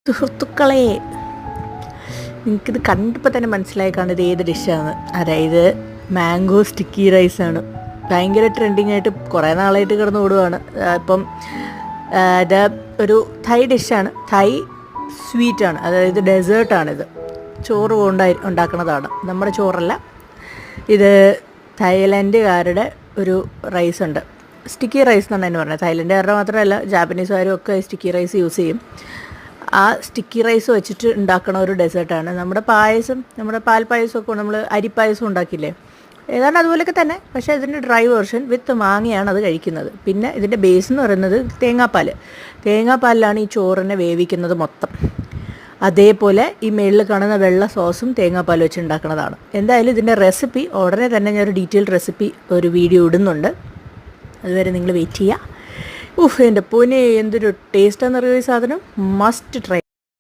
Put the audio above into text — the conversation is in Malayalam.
സുഹൃത്തുക്കളെ, നിങ്ങൾക്കിത് കണ്ടപ്പോൾ തന്നെ മനസ്സിലായി കാണുന്നത് ഏത് ഡിഷാണ്. അതായത് മാംഗോ സ്റ്റിക്കി റൈസാണ്. ഭയങ്കര ട്രെൻഡിങ് ആയിട്ട് കുറേ നാളായിട്ട് കിടന്ന് ഓടുകയാണ്. ഇപ്പം ഇത് ഒരു തൈ ഡിഷാണ്. തൈ സ്വീറ്റാണ്, അതായത് ഡെസേർട്ടാണിത്. ചോറ് ഉണ്ടാക്കുന്നതാണ്, നമ്മുടെ ചോറല്ല. ഇത് തായ്ലൻഡുകാരുടെ ഒരു റൈസുണ്ട്, സ്റ്റിക്കി റൈസ് എന്നാണ് എന്നെ പറഞ്ഞത്. തായ്ലൻഡുകാരുടെ മാത്രമല്ല, ജാപ്പനീസുകാരും ഒക്കെ സ്റ്റിക്കി റൈസ് യൂസ് ചെയ്യും. ആ സ്റ്റിക്കി റൈസ് വെച്ചിട്ട് ഉണ്ടാക്കണ ഒരു ഡെസേർട്ടാണ്. നമ്മുടെ പാൽ പായസമൊക്കെ നമ്മൾ അരിപ്പായസം ഉണ്ടാക്കില്ലേ, ഏതാണ്ട് അതുപോലെയൊക്കെ തന്നെ. പക്ഷേ ഇതിൻ്റെ ഡ്രൈ വേർഷൻ വിത്ത് മാങ്ങയാണ് അത് കഴിക്കുന്നത്. പിന്നെ ഇതിൻ്റെ ബേസ് എന്ന് പറയുന്നത് തേങ്ങാപ്പാലിലാണ് ഈ ചോറിനെ വേവിക്കുന്നത് മൊത്തം. അതേപോലെ ഈ മേളിൽ കാണുന്ന വെള്ള സോസും തേങ്ങാപ്പാൽ വെച്ച് ഉണ്ടാക്കുന്നതാണ്. എന്തായാലും ഇതിൻ്റെ റെസിപ്പി ഉടനെ തന്നെ ഞാനൊരു ഡീറ്റെയിൽഡ് റെസിപ്പി ഒരു വീഡിയോ ഇടുന്നുണ്ട്. അതുവരെ നിങ്ങൾ വെയിറ്റ് ചെയ്യുക. എൻ്റെ പൊന്നെ, എന്തൊരു ടേസ്റ്റാന്ന് അറിയുന്ന ഈ സാധനം. Must try.